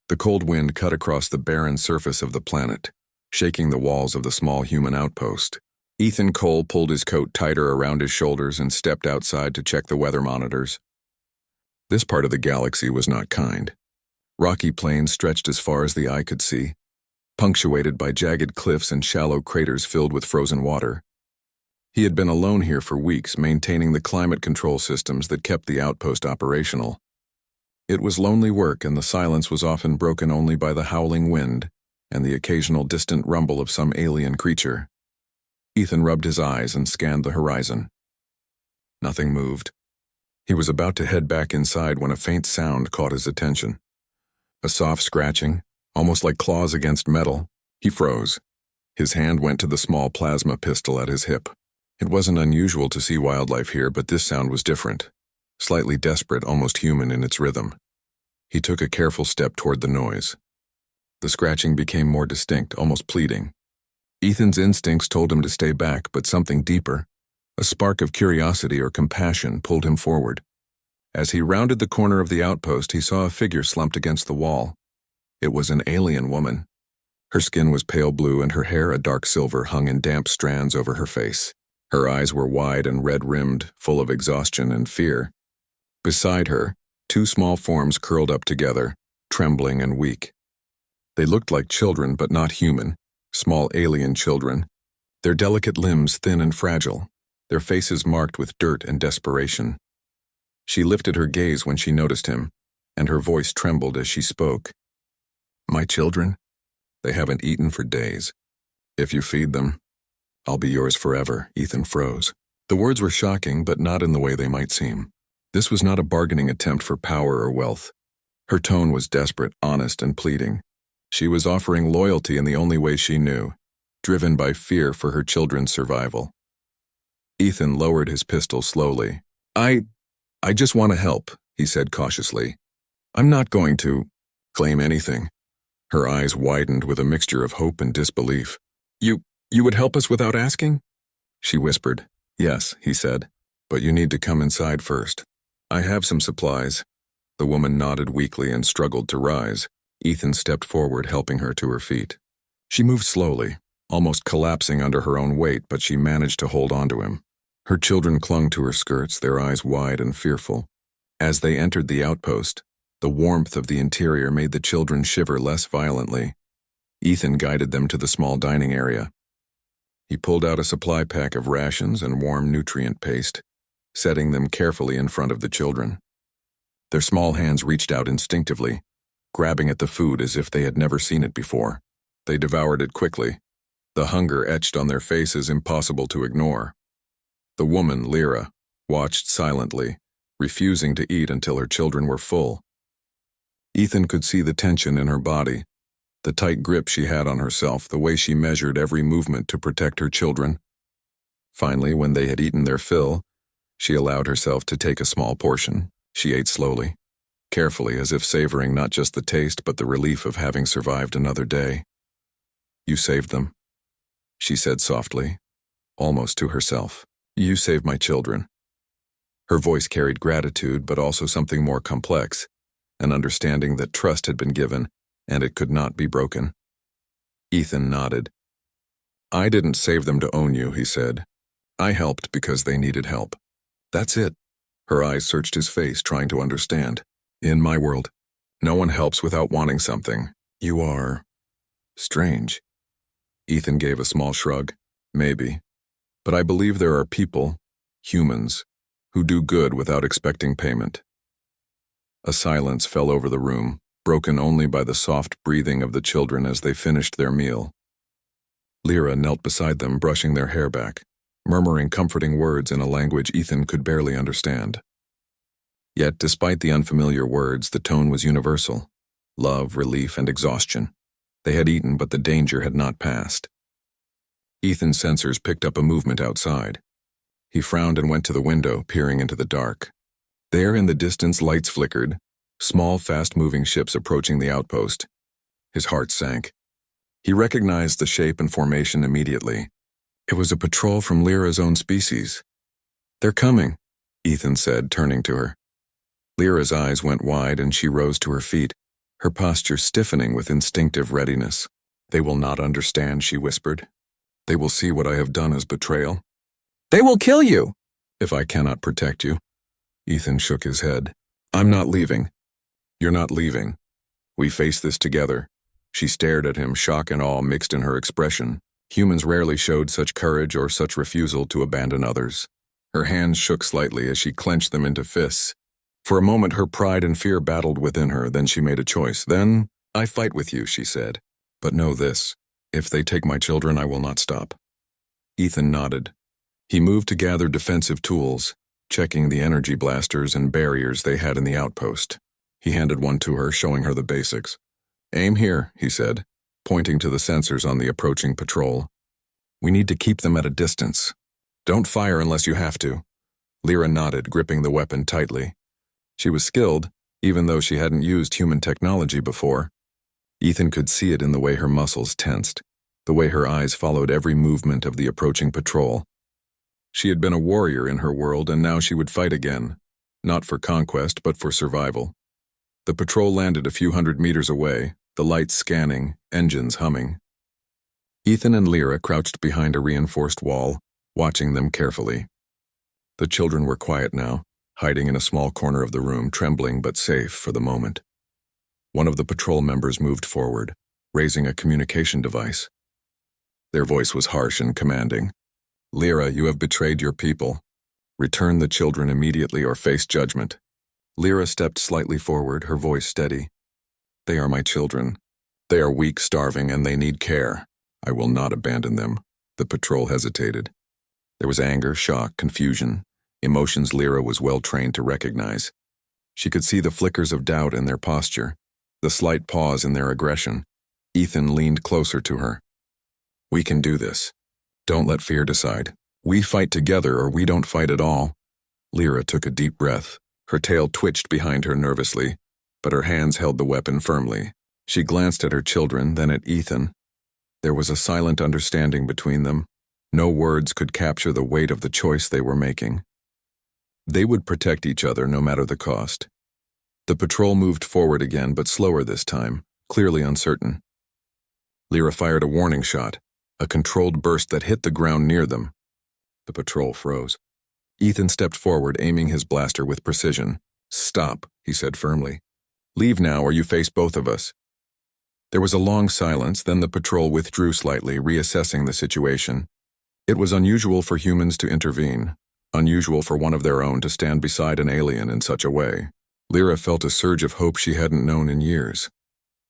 The cold wind cut across the barren surface of the planet, shaking the walls of the small human outpost. Ethan Cole pulled his coat tighter around his shoulders and stepped outside to check the weather monitors. This part of the galaxy was not kind. Rocky plains stretched as far as the eye could see, punctuated by jagged cliffs and shallow craters filled with frozen water. He had been alone here for weeks, maintaining the climate control systems that kept the outpost operational. It was lonely work, and the silence was often broken only by the howling wind and the occasional distant rumble of some alien creature. Ethan rubbed his eyes and scanned the horizon. Nothing moved. He was about to head back inside when a faint sound caught his attention. A soft scratching, almost like claws against metal. He froze. His hand went to the small plasma pistol at his hip. It wasn't unusual to see wildlife here, but this sound was different. Slightly desperate, almost human in its rhythm. He took a careful step toward the noise. The scratching became more distinct, almost pleading. Ethan's instincts told him to stay back, but something deeper, a spark of curiosity or compassion, pulled him forward. As he rounded the corner of the outpost, he saw a figure slumped against the wall. It was an alien woman. Her skin was pale blue and her hair, a dark silver, hung in damp strands over her face. Her eyes were wide and red-rimmed, full of exhaustion and fear. Beside her, two small forms curled up together, trembling and weak. They looked like children, but not human, small alien children, their delicate limbs thin and fragile, their faces marked with dirt and desperation. She lifted her gaze when she noticed him, and her voice trembled as she spoke. "My children? They haven't eaten for days. If you feed them, I'll be yours forever." Ethan froze. The words were shocking, but not in the way they might seem. This was not a bargaining attempt for power or wealth. Her tone was desperate, honest, and pleading. She was offering loyalty in the only way she knew, driven by fear for her children's survival. Ethan lowered his pistol slowly. I just want to help," he said cautiously. "I'm not going to claim anything." Her eyes widened with a mixture of hope and disbelief. You would help us without asking?" She whispered. "Yes," he said, "but you need to come inside first. I have some supplies." The woman nodded weakly and struggled to rise. Ethan stepped forward, helping her to her feet. She moved slowly, almost collapsing under her own weight, but she managed to hold onto him. Her children clung to her skirts, their eyes wide and fearful. As they entered the outpost, the warmth of the interior made the children shiver less violently. Ethan guided them to the small dining area. He pulled out a supply pack of rations and warm nutrient paste, setting them carefully in front of the children. Their small hands reached out instinctively, grabbing at the food as if they had never seen it before. They devoured it quickly, the hunger etched on their faces impossible to ignore. The woman, Lyra, watched silently, refusing to eat until her children were full. Ethan could see the tension in her body, the tight grip she had on herself, the way she measured every movement to protect her children. Finally, when they had eaten their fill, she allowed herself to take a small portion. She ate slowly, carefully, as if savoring not just the taste but the relief of having survived another day. "You saved them," she said softly, almost to herself. "You saved my children." Her voice carried gratitude, but also something more complex, an understanding that trust had been given, and it could not be broken. Ethan nodded. "I didn't save them to own you," he said. "I helped because they needed help. That's it." Her eyes searched his face, trying to understand. "In my world, no one helps without wanting something. You are strange." Ethan gave a small shrug. "Maybe. But I believe there are people, humans, who do good without expecting payment." A silence fell over the room, broken only by the soft breathing of the children as they finished their meal. Lyra knelt beside them, brushing their hair back, murmuring comforting words in a language Ethan could barely understand. Yet, despite the unfamiliar words, the tone was universal. Love, relief, and exhaustion. They had eaten, but the danger had not passed. Ethan's sensors picked up a movement outside. He frowned and went to the window, peering into the dark. There in the distance, lights flickered, small, fast-moving ships approaching the outpost. His heart sank. He recognized the shape and formation immediately. It was a patrol from Lyra's own species. "They're coming," Ethan said, turning to her. Lyra's eyes went wide and she rose to her feet, her posture stiffening with instinctive readiness. "They will not understand," she whispered. "They will see what I have done as betrayal." "They will kill you!" "If I cannot protect you." Ethan shook his head. "I'm not leaving." "You're not leaving. We face this together." She stared at him, shock and awe mixed in her expression. Humans rarely showed such courage or such refusal to abandon others. Her hands shook slightly as she clenched them into fists. For a moment her pride and fear battled within her, then she made a choice. "Then, I fight with you," she said. "But know this, if they take my children, I will not stop." Ethan nodded. He moved to gather defensive tools, checking the energy blasters and barriers they had in the outpost. He handed one to her, showing her the basics. "Aim here," he said, pointing to the sensors on the approaching patrol. "We need to keep them at a distance. Don't fire unless you have to." Lyra nodded, gripping the weapon tightly. She was skilled, even though she hadn't used human technology before. Ethan could see it in the way her muscles tensed, the way her eyes followed every movement of the approaching patrol. She had been a warrior in her world, and now she would fight again, not for conquest, but for survival. The patrol landed a few hundred meters away, the lights scanning, engines humming. Ethan and Lyra crouched behind a reinforced wall, watching them carefully. The children were quiet now, hiding in a small corner of the room, trembling but safe for the moment. One of the patrol members moved forward, raising a communication device. Their voice was harsh and commanding. "Lyra, you have betrayed your people. Return the children immediately or face judgment." Lyra stepped slightly forward, her voice steady. "They are my children. They are weak, starving, and they need care. I will not abandon them." The patrol hesitated. There was anger, shock, confusion, emotions Lyra was well trained to recognize. She could see the flickers of doubt in their posture, the slight pause in their aggression. Ethan leaned closer to her. "We can do this. Don't let fear decide. We fight together or we don't fight at all." Lyra took a deep breath. Her tail twitched behind her nervously, but her hands held the weapon firmly. She glanced at her children, then at Ethan. There was a silent understanding between them. No words could capture the weight of the choice they were making. They would protect each other no matter the cost. The patrol moved forward again, but slower this time, clearly uncertain. Lyra fired a warning shot, a controlled burst that hit the ground near them. The patrol froze. Ethan stepped forward, aiming his blaster with precision. "Stop," he said firmly. "Leave now or you face both of us." There was a long silence, then the patrol withdrew slightly, reassessing the situation. It was unusual for humans to intervene, unusual for one of their own to stand beside an alien in such a way. Lyra felt a surge of hope she hadn't known in years.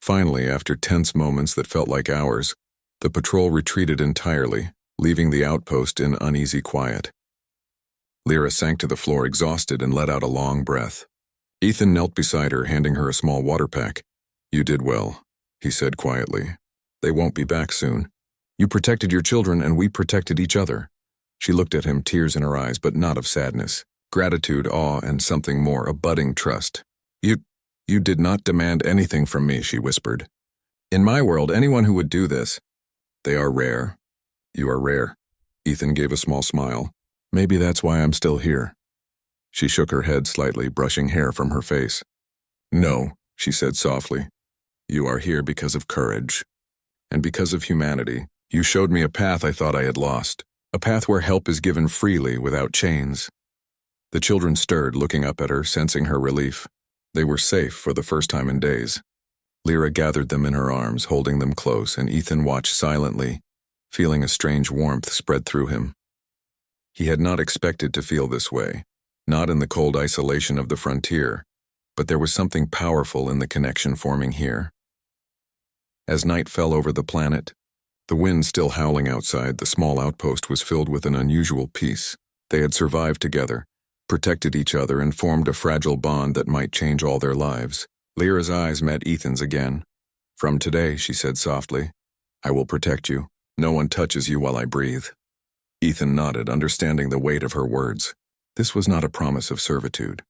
Finally, after tense moments that felt like hours, the patrol retreated entirely, leaving the outpost in uneasy quiet. Lyra sank to the floor exhausted and let out a long breath. Ethan knelt beside her, handing her a small water pack. "You did well," he said quietly. "They won't be back soon. You protected your children and we protected each other." She looked at him, tears in her eyes, but not of sadness. Gratitude, awe, and something more, a budding trust. You did not demand anything from me," she whispered. "In my world, anyone who would do this, they are rare. You are rare." Ethan gave a small smile. "Maybe that's why I'm still here." She shook her head slightly, brushing hair from her face. "No," she said softly. "You are here because of courage. And because of humanity. You showed me a path I thought I had lost. A path where help is given freely, without chains." The children stirred, looking up at her, sensing her relief. They were safe for the first time in days. Lyra gathered them in her arms, holding them close, and Ethan watched silently, feeling a strange warmth spread through him. He had not expected to feel this way, not in the cold isolation of the frontier, but there was something powerful in the connection forming here. As night fell over the planet, the wind still howling outside, the small outpost was filled with an unusual peace. They had survived together, protected each other, and formed a fragile bond that might change all their lives. Lyra's eyes met Ethan's again. "From today," she said softly, "I will protect you. No one touches you while I breathe." Ethan nodded, understanding the weight of her words. This was not a promise of servitude.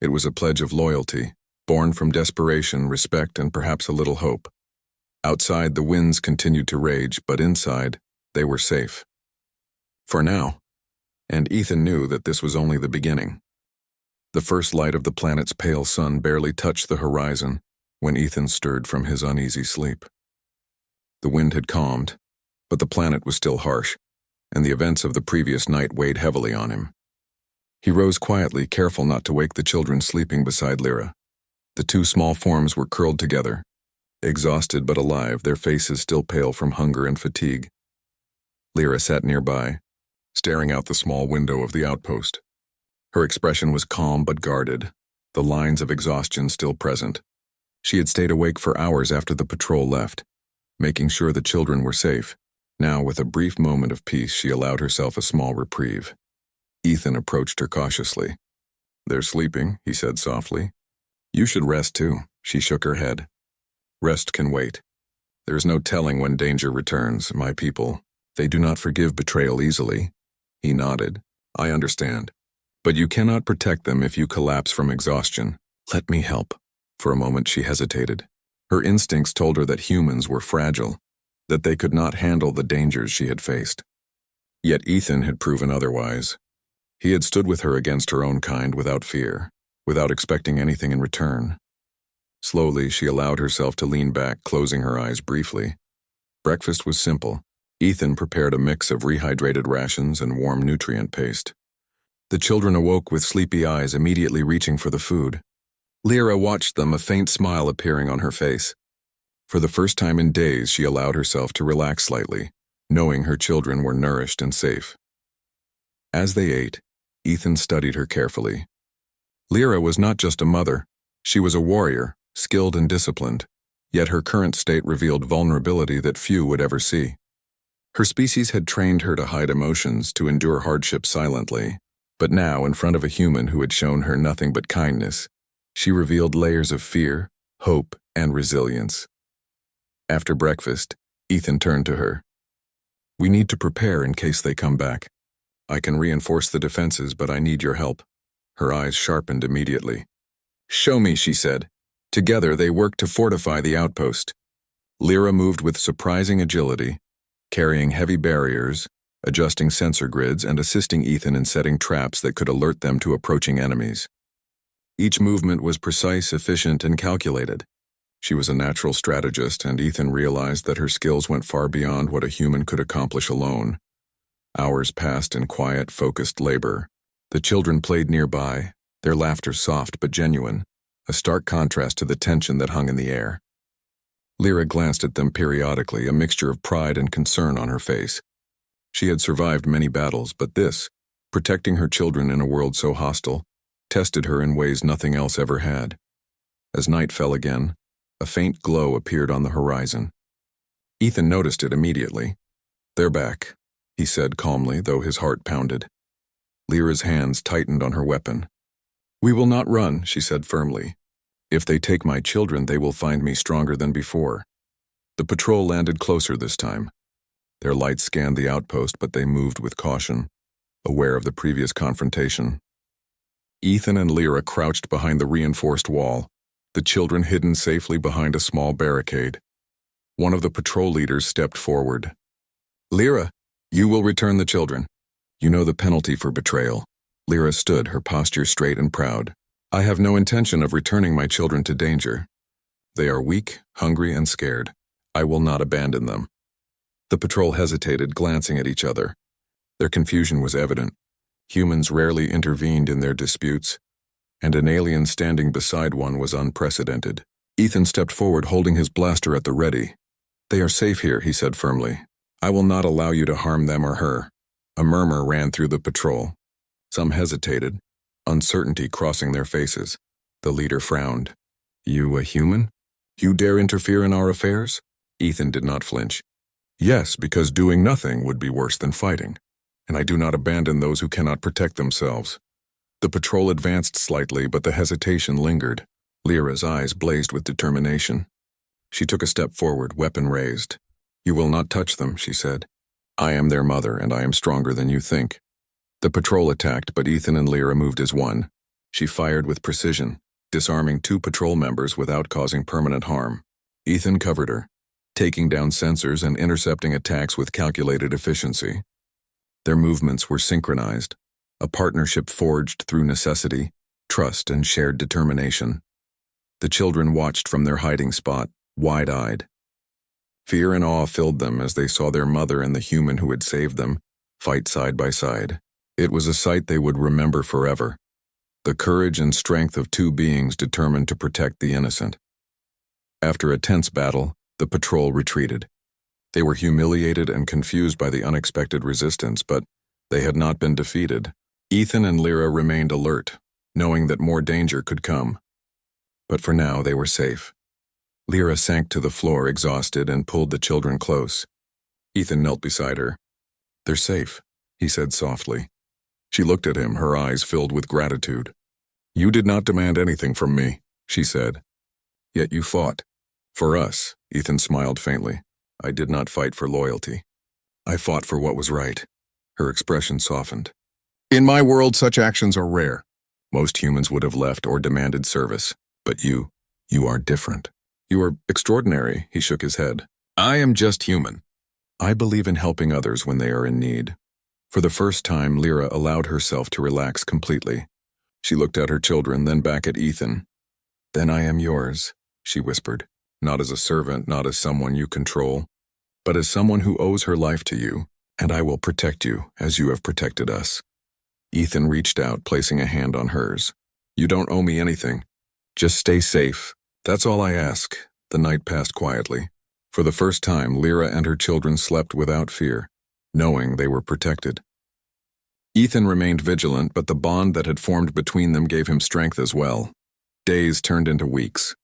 It was a pledge of loyalty, born from desperation, respect, and perhaps a little hope. Outside, the winds continued to rage, but inside, they were safe. For now. And Ethan knew that this was only the beginning. The first light of the planet's pale sun barely touched the horizon. when Ethan stirred from his uneasy sleep. The wind had calmed, but the planet was still harsh, and the events of the previous night weighed heavily on him. He rose quietly, careful not to wake the children sleeping beside Lyra. The two small forms were curled together, exhausted but alive, their faces still pale from hunger and fatigue. Lyra sat nearby, staring out the small window of the outpost. Her expression was calm but guarded, the lines of exhaustion still present. She had stayed awake for hours after the patrol left, making sure the children were safe. Now, with a brief moment of peace, she allowed herself a small reprieve. Ethan approached her cautiously. "They're sleeping," he said softly. "You should rest too." She shook her head. "Rest can wait. There is no telling when danger returns. My people, they do not forgive betrayal easily." He nodded. "I understand. But you cannot protect them if you collapse from exhaustion. Let me help." For a moment she hesitated. Her instincts told her that humans were fragile, that they could not handle the dangers she had faced. Yet Ethan had proven otherwise. He had stood with her against her own kind without fear, without expecting anything in return. Slowly, she allowed herself to lean back, closing her eyes briefly. Breakfast was simple. Ethan prepared a mix of rehydrated rations and warm nutrient paste. The children awoke with sleepy eyes, immediately reaching for the food. Lyra watched them, a faint smile appearing on her face. For the first time in days, she allowed herself to relax slightly, knowing her children were nourished and safe. As they ate, Ethan studied her carefully. Lyra was not just a mother, she was a warrior, skilled and disciplined, yet her current state revealed vulnerability that few would ever see. Her species had trained her to hide emotions, to endure hardship silently, but now, in front of a human who had shown her nothing but kindness, she revealed layers of fear, hope, and resilience. After breakfast, Ethan turned to her. "We need to prepare in case they come back. I can reinforce the defenses, but I need your help." Her eyes sharpened immediately. "Show me," she said. Together they worked to fortify the outpost. Lyra moved with surprising agility, carrying heavy barriers, adjusting sensor grids, and assisting Ethan in setting traps that could alert them to approaching enemies. Each movement was precise, efficient, and calculated. She was a natural strategist, and Ethan realized that her skills went far beyond what a human could accomplish alone. Hours passed in quiet, focused labor. The children played nearby, their laughter soft but genuine, a stark contrast to the tension that hung in the air. Lyra glanced at them periodically, a mixture of pride and concern on her face. She had survived many battles, but this, protecting her children in a world so hostile, tested her in ways nothing else ever had. As night fell again, a faint glow appeared on the horizon. Ethan noticed it immediately. "They're back," he said calmly, though his heart pounded. Lyra's hands tightened on her weapon. "We will not run," she said firmly. "If they take my children, they will find me stronger than before." The patrol landed closer this time. Their lights scanned the outpost, but they moved with caution, aware of the previous confrontation. Ethan and Lyra crouched behind the reinforced wall, the children hidden safely behind a small barricade. One of the patrol leaders stepped forward. "Lyra, you will return the children. You know the penalty for betrayal." Lyra stood, her posture straight and proud. "I have no intention of returning my children to danger. They are weak, hungry, and scared. I will not abandon them." The patrol hesitated, glancing at each other. Their confusion was evident. Humans rarely intervened in their disputes, and an alien standing beside one was unprecedented. Ethan stepped forward, holding his blaster at the ready. "They are safe here," he said firmly. "I will not allow you to harm them or her." A murmur ran through the patrol. Some hesitated, uncertainty crossing their faces. The leader frowned. "You a human? You dare interfere in our affairs?" Ethan did not flinch. "Yes, because doing nothing would be worse than fighting, and I do not abandon those who cannot protect themselves." The patrol advanced slightly, but the hesitation lingered. Lyra's eyes blazed with determination. She took a step forward, weapon raised. "You will not touch them," she said. "I am their mother, and I am stronger than you think." The patrol attacked, but Ethan and Lyra moved as one. She fired with precision, disarming 2 patrol members without causing permanent harm. Ethan covered her, taking down sensors and intercepting attacks with calculated efficiency. Their movements were synchronized, a partnership forged through necessity, trust, and shared determination. The children watched from their hiding spot, wide-eyed. Fear and awe filled them as they saw their mother and the human who had saved them fight side by side. It was a sight they would remember forever. The courage and strength of two beings determined to protect the innocent. After a tense battle, the patrol retreated. They were humiliated and confused by the unexpected resistance, but they had not been defeated. Ethan and Lyra remained alert, knowing that more danger could come. But for now, they were safe. Lyra sank to the floor, exhausted, and pulled the children close. Ethan knelt beside her. "They're safe," he said softly. She looked at him, her eyes filled with gratitude. "You did not demand anything from me," she said. "Yet you fought. For us," Ethan smiled faintly. "I did not fight for loyalty. I fought for what was right." Her expression softened. "In my world, such actions are rare. Most humans would have left or demanded service. But you are different. You are extraordinary," he shook his head. "I am just human. I believe in helping others when they are in need." For the first time, Lyra allowed herself to relax completely. She looked at her children, then back at Ethan. "Then I am yours," she whispered, "not as a servant, not as someone you control, but as someone who owes her life to you, and I will protect you as you have protected us." Ethan reached out, placing a hand on hers. "You don't owe me anything. Just stay safe. That's all I ask." The night passed quietly. For the first time, Lyra and her children slept without fear, knowing they were protected. Ethan remained vigilant, but the bond that had formed between them gave him strength as well. Days turned into weeks.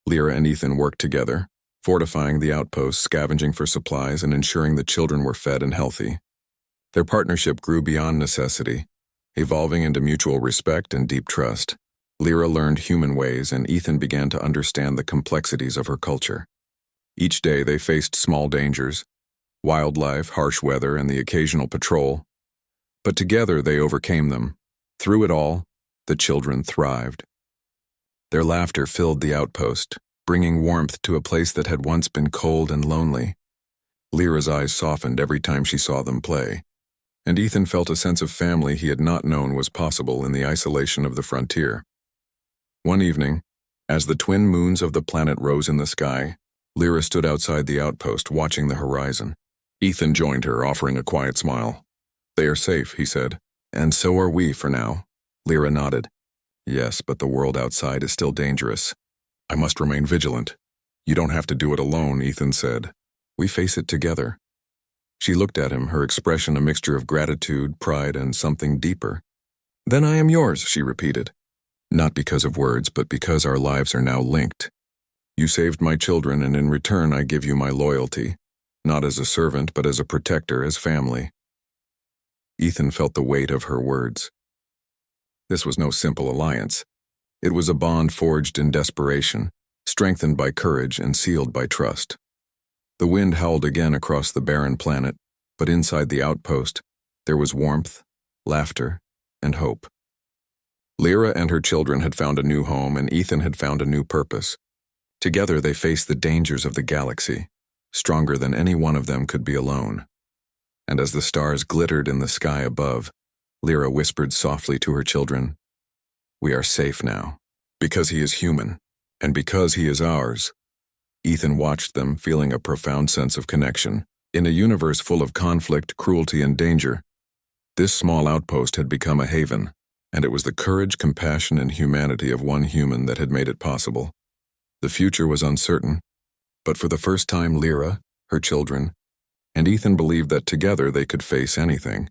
Lyra and Ethan worked together, fortifying the outposts, scavenging for supplies, and ensuring the children were fed and healthy. Their partnership grew beyond necessity, evolving into mutual respect and deep trust. Lyra learned human ways, and Ethan began to understand the complexities of her culture. Each day they faced small dangers, wildlife, harsh weather, and the occasional patrol. But together they overcame them. Through it all, the children thrived. Their laughter filled the outpost, bringing warmth to a place that had once been cold and lonely. Lyra's eyes softened every time she saw them play, and Ethan felt a sense of family he had not known was possible in the isolation of the frontier. One evening, as the twin moons of the planet rose in the sky, Lyra stood outside the outpost, watching the horizon. Ethan joined her, offering a quiet smile. "They are safe," he said. "And so are we for now." Lyra nodded. "Yes, but the world outside is still dangerous. I must remain vigilant." "You don't have to do it alone," Ethan said. "We face it together." She looked at him, her expression a mixture of gratitude, pride, and something deeper. "Then I am yours," she repeated. "Not because of words, but because our lives are now linked. You saved my children, and in return I give you my loyalty, not as a servant, but as a protector, as family." Ethan felt the weight of her words. This was no simple alliance. It was a bond forged in desperation, strengthened by courage and sealed by trust. The wind howled again across the barren planet, but inside the outpost, there was warmth, laughter, and hope. Lyra and her children had found a new home, and Ethan had found a new purpose. Together they faced the dangers of the galaxy, stronger than any one of them could be alone. And as the stars glittered in the sky above, Lyra whispered softly to her children, "We are safe now, because he is human, and because he is ours." Ethan watched them, feeling a profound sense of connection. In a universe full of conflict, cruelty, and danger, this small outpost had become a haven, and it was the courage, compassion, and humanity of one human that had made it possible. The future was uncertain, but for the first time Lyra, her children, and Ethan believed that together they could face anything.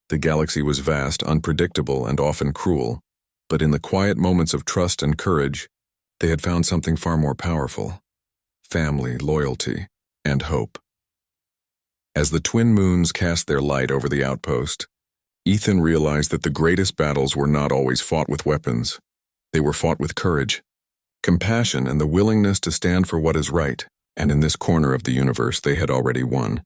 The galaxy was vast, unpredictable, and often cruel, but in the quiet moments of trust and courage, they had found something far more powerful: family, loyalty, and hope. As the twin moons cast their light over the outpost, Ethan realized that the greatest battles were not always fought with weapons. They were fought with courage, compassion, and the willingness to stand for what is right, and in this corner of the universe they had already won.